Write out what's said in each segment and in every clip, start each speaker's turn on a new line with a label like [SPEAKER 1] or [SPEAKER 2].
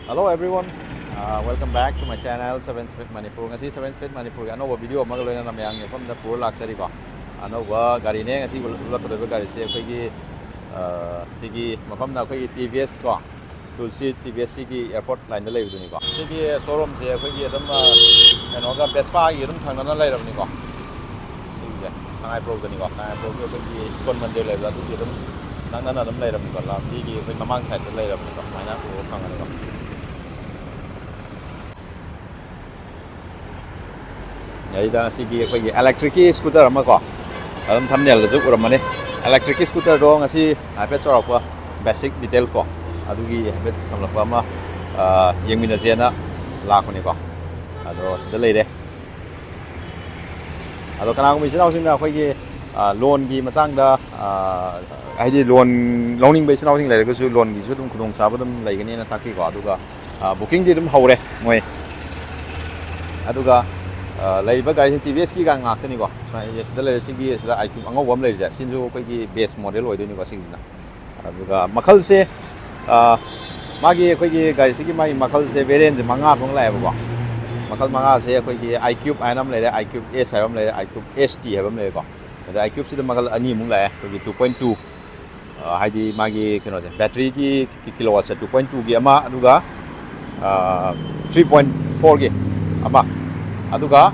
[SPEAKER 1] Hello everyone, welcome back to my channel 7 Speed Manipur. Ngasi 7 Speed Manipur ano video ama loina namyang ne pamda pur laksari ko. Ano wa gari ne ngasi ulak ko gari se koi gi sigi mapam na koi TVS ko. Tulsi TVS sigi airport line da lei du ni ko. Sigi showroom se koi gi adam ano ga Vespa gi adam thang na lai ram ni ko. Sigi se Sangaiprou da ni ko. Sangaiprou ko gi iskon mandir lai da du gi adam nang na adam lai ram ni ko. La sigi koi mamang side da lai ram ni ko. Mai na ko thang ni ko. Yaida sigi koi electric scooter ama ko adam thumbnail da juk uramani electric scooter do ngasi hape chorakwa basic detail ko adugi hape samlakwa ama yengmina jena lakoni ko ado sida leide ado kana ko misina using na koi gi loan gi matang da aidi loan loaning bai sinau sing leire ko su loan gi su dum khudong sa badum leigani na takki ko aduga booking di dum hore moi aduga laiba gari TVS ki gang ngak ni ko sida le sigi sida iQUBE angau wam le ja sinju koi gi base model oi ni ko sigi na aduga makhal se magi koi gi gari sigi mai makhal se variant manga thong lai ba ko makhal manga se koi gi iQUBE ainam le iQUBE S haibam le iQUBE ST haibam le ko da iQUBE sida makhal ani mung lai koi gi 2.2 haidi magi keno je battery ki kilowatt se 2.2 gi ama aduga 3.4 gi ama aduga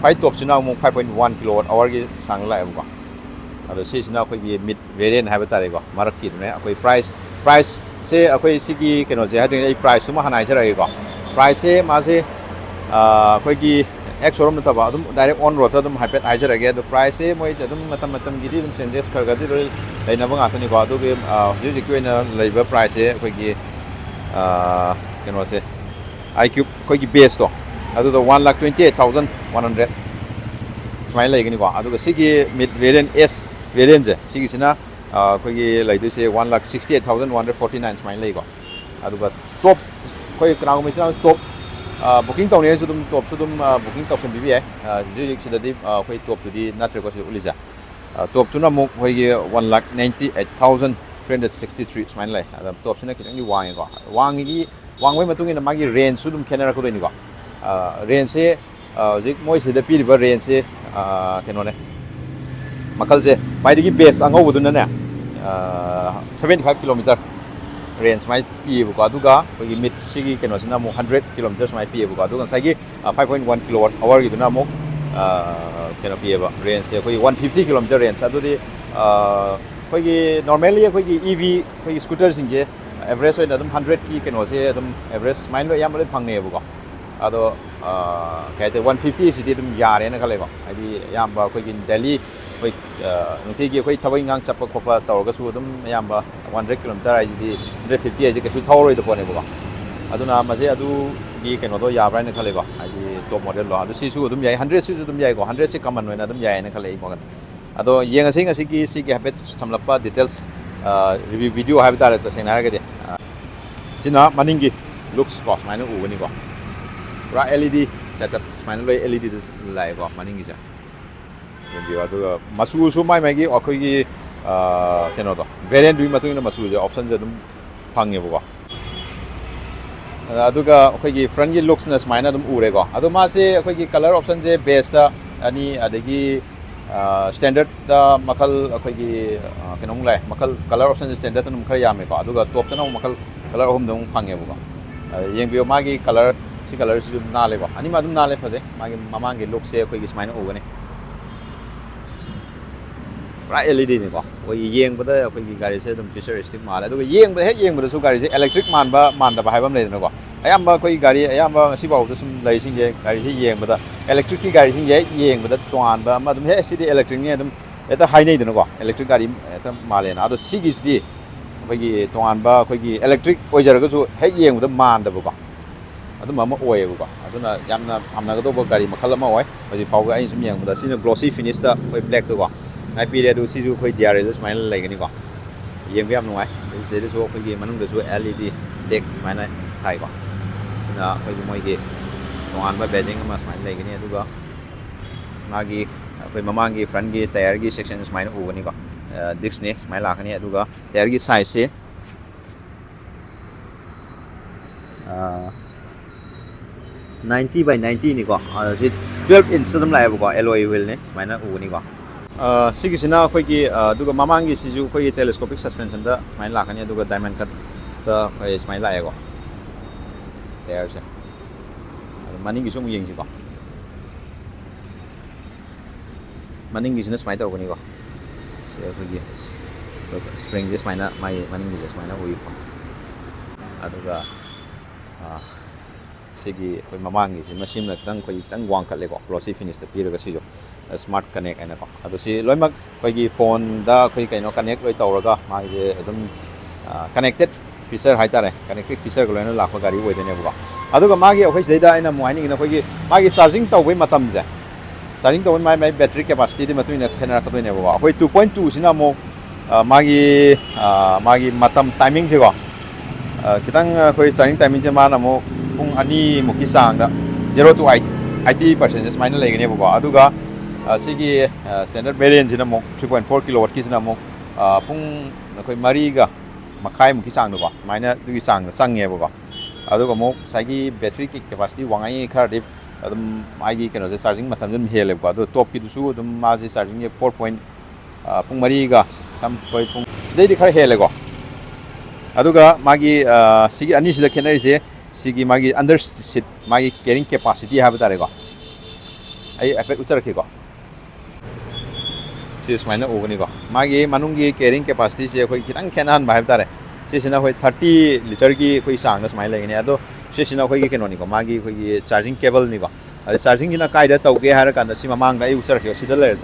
[SPEAKER 1] khwai top sina mo 5.1 kilowatt hour gi sang lai ba ado si sina khoi gi mid variant haiba tare ko market ne akoi price se akoi sigi keno je hadin ei price suma hanai jara ko price se ma se khoi gi ex showroom ta ba adum direct on road adum haipet ai jara ge do price se moi adum matam gi dum changes kar ga di dai na ba nga thani ko adu ge ji ki na leiba price se khoi gi keno se iQUBE khoi gi base to adu 1,28,100 smai lai gani ko adu sigi mid variant S variant je sigi sina koi gi lai du se 1,68,149 smai lai ko adu top koi krang mi sina top booking tau ne sudum top sudum booking tau fen bi ai ji sida di koi top tu di natre ko se ulija top tu na mu koi gi 1,98,363 smai lai adu top sina kitang di wang ko wang wai matung ina magi range sudum kenara ko ni ko range se zik moi se da pi ba range se keno ne makal je mai digi base angau bu na ne 75 km range mai pi bu ka duga ko gi mid sigi keno sina mo 100 km mai pi bu ka duga sai gi 5.1 kilowatt hour gi duna mo keno pi ba range se ko 150 km range adu di ko gi normally ko gi EV ko gi scooter sing je average oi na dum 100 ki keno se dum average mai lo yam le phang ne bu ko ado kaite 150 city dum yare na khale ko adi yamba ko gin Delhi ko nuti gi ko thawai ngang chap ko pa tor ga su dum yamba 100 km ai di 150 ai ke su thawroi do pone ko aduna ma se adu gi keno do ya bra na khale ko adi top model lo adu si su dum yai 100 si su dum yai ko 100 si common no na dum yai na khale ko ado yeng asing asigi si gi habet samlapa details review video habet ta ta sing na ga de sina maningi looks cost minus u ni ko ra LED setup mana loi LED lai ko maning gi ja ngi wa do masu su mai gi akoi gi keno do variant dui matung na masu je option je dum phang ye bo aduga akoi gi front gi looks na smaina dum ure ko adu ma se akoi gi color option je base da ani adagi standard da makal akoi gi kenong lai makal color option je standard num khar ya me ko aduga top ta no makal color hom dum phang ye bo yeng bi ma gi color si color si dum na le ko ani ma dum na le phaje magi mamang ge look se khoi gi smaina u gani right LED ni ko koi yeng bada khoi gi gari se dum futuristic ma la do yeng ba he yeng bada su gari se electric man da ba haibam le no ko ayam ba khoi gari ayam ba si ba sum lai sing je gari se yeng bada electric ki gari sing je yeng bada tuan ba ma dum he si di electric ni dum eta hai nei no ko electric gari eta ma le na ado si gi si khoi gi tuan ba khoi gi electric oi jar ga su he yeng bada man da ba ko adu ma oi bu ko aduna yamna amna ga do ba gari makhala ma oi hoji pau ga ai sum yeng bada sina glossy finish da khoi black to ko ai pi re du si ju khoi DRS smile lai ga ni ko yeng bi am no ai se de so khoi gi manung da su LED tek smile thai ko na khoi gi moi gi tongan ba beijing ma smile lai ga ni adu ga ma gi khoi mamang gi front gi tire gi section smile u ga ni ko disc ne smile la ga ni adu ga tire gi size se 90 by 90 ni ko si 12 inch dum lai ko alloy wheel ni maina u ni ko sigisina khoi gi duga mamangi siju khoi telescopic suspension da main la kani duga diamond cut da khoi smai la ko there se maning gi sum yeng si ko maning gi sina smai ta ko ni ko se khoi gi spring this maina mai maning gi this maina u ko aduga sigi khoi mamangi si machine na kitang wang khat le ko glossy finish da pi ga si jo smart connect ana ko adu si loimak khoi gi phone da khoi kaino connect loi tawraga ma je adum connected feature hai tare connected feature ko loina lakwa gari woi dene ba aduga magi khoi seida aina mo hani na khoi gi magi charging tawbai matam je charging tawbai mai battery capacity di matu ina khena ka doine ba khoi 2.2 sina mo magi matam timing je ko kitang khoi charging timing je ma na mo pung ani muki sang da 0 to 80% maina legene ba aduga sigi standard variant jina mo 3.4 kilowatt ki jina mo pung nakoi mariga makai mu ki sang no ba maina du ki sang sange ba aduga mo sagi battery ki capacity wangai khar dip adum ai gi keno charging matam jum hele ba do top ki du su adum ma ji charging 4. Pung mariga sam poi pung dei di khar hele go aduga magi sigi ani sida kenari se sigi magi under seat magi carrying capacity ha ba tare go ai effect uchar ki go si smaina ogani ko magi manungi carrying capacity se khoi kitang khenan ba tare si sina khoi 30 liter ki khoi sang na smai lai ni ado si sina khoi ki keno ni ko magi khoi ki charging cable ni ko ari charging ina kai da tau ge har kan si mamang da user ki sida le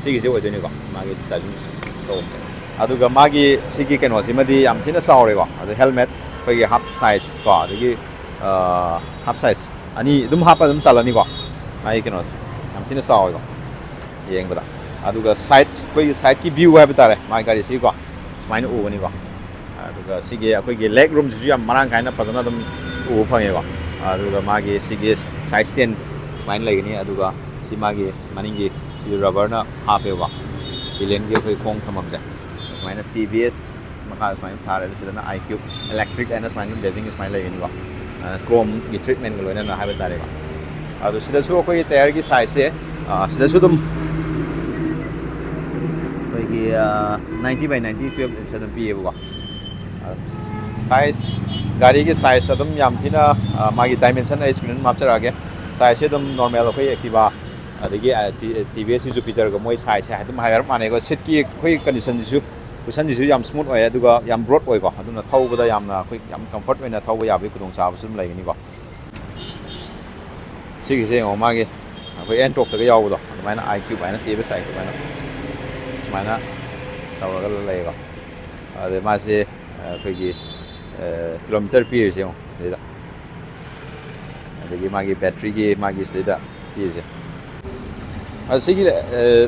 [SPEAKER 1] si gi se oi ni ko magi charging to adu ga magi si ki keno si madi am thina saw re ko adu helmet khoi ki half size ko adu ki half size ani dum half dum chala ni ko magi keno am thina saw ko yeng ba aduga side koi side ki view hai batare mai gari si ko smaina u ni ko aduga sige akoi gi leg room ju yam marang kaina padana dum u phange ko aduga magi sige side stand smaina lai ni aduga si magi maningi si rubber na hape ko pilen gi koi khong thamam ja smaina TVS maka smaina thare sidana iQUBE electric and smaina design smaina lai ni ko chrome gi treatment ko loina na hai batare ko adu sida su koi tayar gi size se sida su dum 90 by 90 12 inch adum piye ba size gari ki size adum yam thina magi dimension a screen map chara ge size adum normal khoi akiba adigi TVS Jupiter go moi size adum higher mane go seat ki khoi condition ju cushion ju yam smooth oi aduga yam broad oi go aduna thauba da yamna khoi yam comfort oina thauba yabi kudong cha ba sum lai ni go sigi se o magi khoi en tok ta ga yaw do maina iQUBE maina TVS iQUBE maina mana tàu cái này có để mà sẽ cái km pi rồi không đấy đó để cái magi battery cái magi sẽ đó pi rồi sẽ cái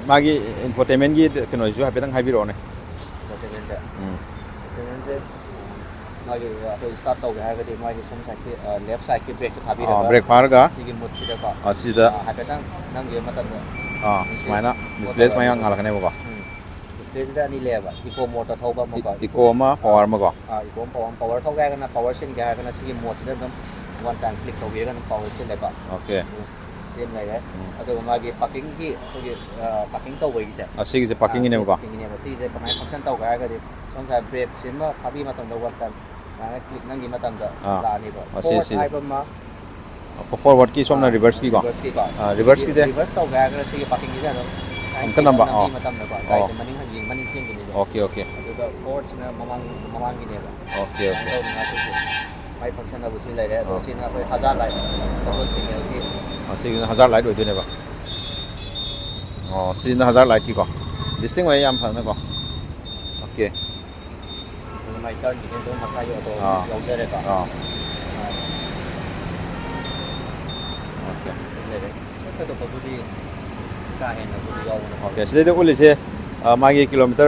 [SPEAKER 1] magi infotainment cái nói chú hay biết đang hay video này
[SPEAKER 2] magi tôi start tàu cái thì magi xong side cái left side cái brake sẽ bị
[SPEAKER 1] brake phá cái
[SPEAKER 2] cái một sẽ có
[SPEAKER 1] sẽ đó
[SPEAKER 2] hay biết đang nang cái mà tầm
[SPEAKER 1] smile display smile ngal cái này có
[SPEAKER 2] display da ni leba eco motor thau ba mo ko
[SPEAKER 1] eco ma power ma ko
[SPEAKER 2] eco power thau ga kana power sin ga kana sigi mo chida dum one time click thau ga kana power sin leba
[SPEAKER 1] okay
[SPEAKER 2] same lai hai ado ma gi parking ki parking tau bai se
[SPEAKER 1] sigi je parking ni ko
[SPEAKER 2] parking ni ma sigi je parking function tau ga ga di song sa brake sin ma phabi ma tam da one time na click nang gi ma tam da la ni ba forward hai ma
[SPEAKER 1] forward ki somna reverse ki ko reverse ki je
[SPEAKER 2] reverse tau ga kana sigi parking ki ja do
[SPEAKER 1] cái number okay okay okay okay
[SPEAKER 2] mai function là busi lại đấy đó xin là phải hazard lại đó xin là cái
[SPEAKER 1] xin hazard lại đổi tiền này ba xin hazard lại kì có listing vậy em phải mấy có okay
[SPEAKER 2] mai turn thì cái đó massage ở đó lâu chơi đấy cả
[SPEAKER 1] okay
[SPEAKER 2] xin lại đấy cái đó có đi
[SPEAKER 1] okay so they only say magi kilometer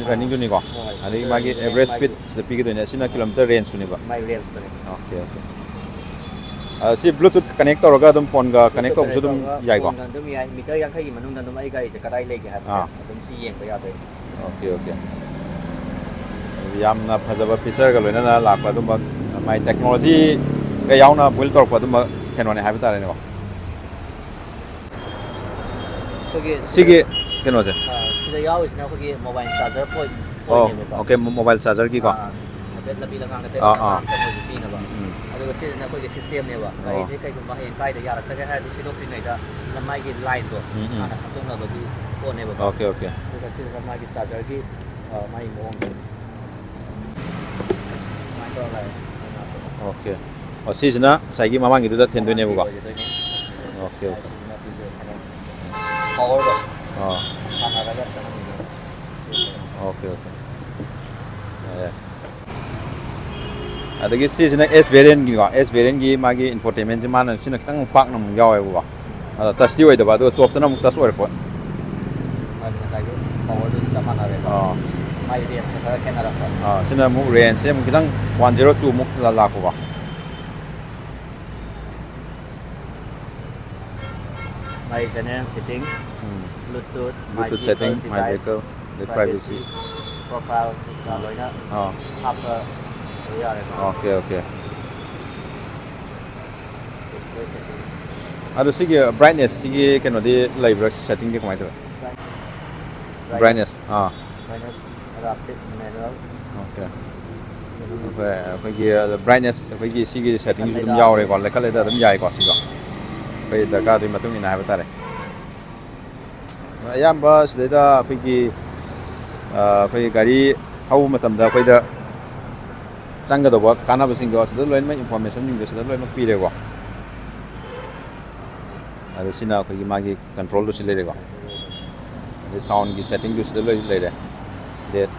[SPEAKER 1] running ni ko ani magi average speed the peak do ni sina kilometer range ni ba
[SPEAKER 2] my range to
[SPEAKER 1] okay okay si bluetooth connect to ga dum phone ga connect to so dum yai ko
[SPEAKER 2] dum yai meter yang khai manung dum ai gai ka dai le ga ha dum si yeng ba ya de
[SPEAKER 1] okay okay yam na phajaba feature ga loina na la pa dum ba my technology ga yauna build tor pa dum kenone ha bitare ne ko sige keno je
[SPEAKER 2] sida yaw is na ko gi mobile charger point
[SPEAKER 1] oh okay mobile charger gi ko
[SPEAKER 2] bet labi la ngang te sa ko gi na ba adu sida na ko gi system ne ba kai je kai ko ma hen kai da yarak ta ga ha di sido tin nei da na mai gi line to ana atung na ba di ko ne ba
[SPEAKER 1] okay okay
[SPEAKER 2] adu sida na mai gi charger gi mai mo mai to lai
[SPEAKER 1] okay oh sisna sai gi mamang gi du da ten do ne bu ko okay okay
[SPEAKER 2] power ba
[SPEAKER 1] okay okay adagi sisna S variant gi ko S variant gi magi infotainment ji man sina kitang pak nam yaw ai bu ko tasti oi da ba do top ta nam tas oi ko
[SPEAKER 2] power du sama na re mai dia sa camera
[SPEAKER 1] sina mu range sem kitang 102 mu la ko ba
[SPEAKER 2] my general setting Bluetooth
[SPEAKER 1] setting my vehicle the privacy
[SPEAKER 2] profile loi na after
[SPEAKER 1] okay okay
[SPEAKER 2] display setting
[SPEAKER 1] adu sige brightness sige keno di live setting di kamai to brightness
[SPEAKER 2] brightness adaptive manual
[SPEAKER 1] okay okay gi brightness gi sige setting ju dum yaw re ko le kale da dum yai ko sigo kai da ka di matung ina ha tare ayamba sida gi gari thau matam da da changa do ba kana ba sing do sida loin ma information ning sida loin ma pi re ko adu sina gi magi control do sile re ko the sound gi setting do sida loi re that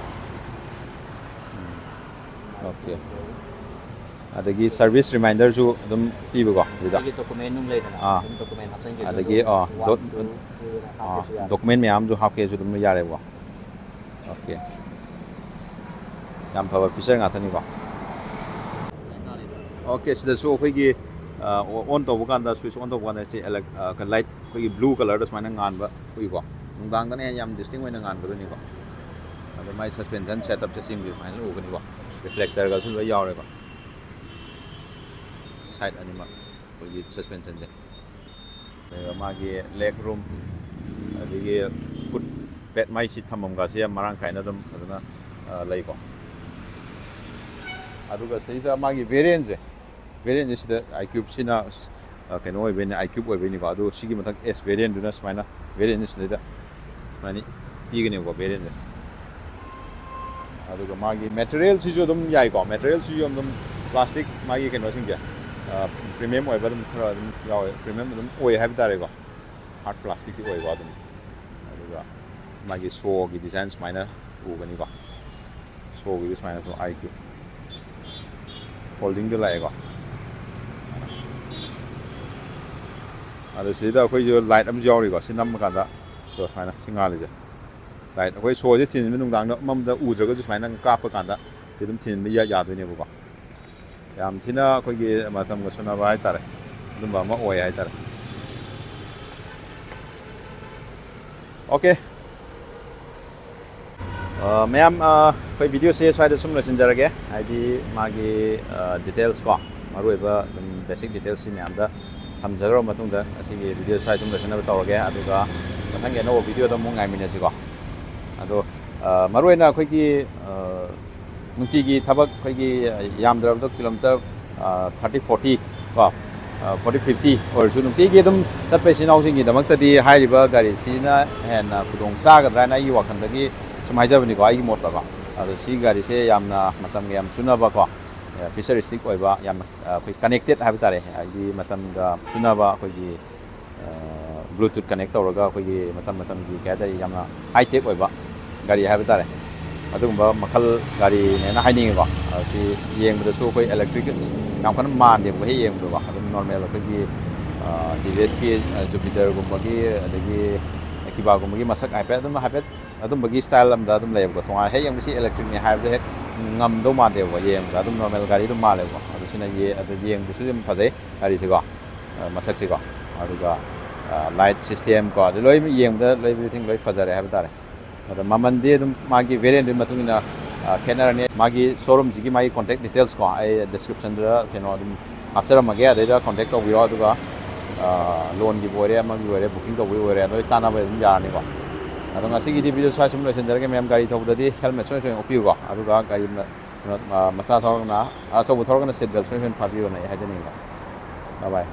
[SPEAKER 1] okay adagi service reminder ju dum pi ba ko dida
[SPEAKER 2] document num le da document hapsen gi
[SPEAKER 1] adagi document me am ju hap ke ju dum ya re ko okay yam phaba feature nga thani ko okay sida so khoi gi on to bukan da switch on to bukan che ka light khoi blue color da smana ngan ba khoi ko nungdang da ne yam distinct oi na ngan ba ni ko adu mai suspension setup che sim gi mai lu ko ni ko reflector ga su lo yaw re ko side anima khoi gi suspension je ma gi leg room adigi put bed mai si thamam ga sia marang kai na dum aduna lai ko aduga sida ma gi variant sida iQUBE sina keno oi ben iQUBE oi ben ko adu sigi mathak S variant duna smaina variant sida mani igene ko variant aduga ma gi material si jo dum yai ko material si jo dum plastic ma gi keno sing ja premium oi ba dum khara dum yaw premium dum oi ha bitare ko hard plastic oi ba dum aduga magi so gi design smaina u gani ko so gi smaina to iQUBE folding de lai ko adu sida khoi jo light am jaw ri ko sinam ka da to smaina singa le je light khoi so je tin min dang da mam da u je ga ju smaina ka pa ka da ti dum tin mi ya ya do ne bu ko yam thina khoi gi ma tam ga suna ba ai tare dum ba ma oi ai tare okay ma'am कोई video से स्वाइद सुम लचन जरगे ID मागी details को मरुइबा basic details ma'am दा थमजरो मतुंग दा असिगी video स्वाइद सुम लचन तौरगे अदुगा मथंग no video दा मुंग आइमिनेसि को अदो मरुइना खोगी नुंतिगी थबक खोगी यामद्रबदो किलोमीटर 30 40 को 40 50 और सु नुंतिगी दम चटपे सिनाउसिंगी दमक्तदी हाइरिबा गाड़ी सिना हेन खुदोंग चागद्राना ई वखंदगी समाइजबनी को आई मोट बा अदो सी गाड़ी से यामना मतम याम चुनाबा को फिचरिस्टिक ओइबा याम कोई कनेक्टेड हाब तारे आई मतम दा चुनाबा कोई ब्लूटूथ कनेक्ट तौरगा कोई मतम की कहता यामना हाई टेक ओइबा गाड़ी हाब तारे अदुगुंबा मखल गाड़ी ने ना हाइनिंग को सी येंबदसु कोई इलेक्ट्रिक याम खन मान दे हे येंबदो बा अदुम नॉर्मल कोई TVS की जुपिटर गुंबगी अदगी एक्टिवा गुंबगी मसक iPad अदुम हाइपैड adum bagi style am da adum lay ko tonga he yang si electric ni have he ngam do ma de wa yem ga adum normal gari dum ma le ko adu sina ye adu yeng bu su dim phajai gari se ko masak se ko adu ga light system ko adu loi yeng da loi everything loi Fajarehe have tare adu maman de dum ma gi variant dum matung na ꯈꯦꯠꯅꯔꯅꯤ ꯃꯥꯒꯤ ꯁꯣꯔꯨꯝꯁꯤꯒꯤ ꯃꯥꯒꯤ contact details ꯀꯣ ꯑꯩ ꯗꯤꯁꯀ꯭ꯔꯤꯞꯁꯟꯗ ꯀꯩꯅꯣ ꯑꯗꯨꯝ ꯍꯥꯞꯆꯔꯝꯃꯒꯦ ꯑꯗꯩꯗ contact ꯇꯧꯕꯤꯔꯣ ꯑꯗꯨꯒ ꯂꯣꯟꯒꯤꯕꯨ ꯑꯣꯏꯔꯦ ꯑꯃꯒꯤ ꯑꯣꯏꯔꯦ ꯕꯨꯀꯤꯡ ꯇꯧꯕꯒꯤ ꯑꯣꯏꯔꯦ ꯂꯣꯏ ꯇꯥꯟꯅꯕ ꯑꯗꯨꯝ ꯌꯥꯔꯅꯤꯀꯣ ꯑꯗꯣ ꯉꯁꯤꯒꯤꯗꯤ ꯚꯤꯗꯤꯑꯣ ꯁ꯭ꯋꯥꯏ ꯁꯨꯝ ꯂꯣꯏꯁꯤꯟꯖꯔꯒꯦ ꯃꯌꯥꯝ ꯒꯥꯔꯤ ꯊꯧꯕꯗꯗꯤ ꯍꯦꯜꯃꯦꯠ ꯁꯣꯏꯅ ꯎꯞꯄꯤꯌꯨꯀꯣ ꯑꯗꯨꯒ ꯒꯥꯔꯤ ꯀꯩꯅꯣ ꯃꯆꯥ ꯊꯧꯔꯒꯅ ꯑꯆꯧꯕ ꯊꯧꯔꯒꯅ ꯁꯤꯠ ꯕꯦꯜ ꯁꯣꯏꯅ ꯐꯥꯕꯤꯌꯣꯅ ꯑꯩ ꯍꯥꯏꯖꯅꯤꯡꯉꯤꯀꯣ ꯕꯥꯏ ꯕꯥꯏ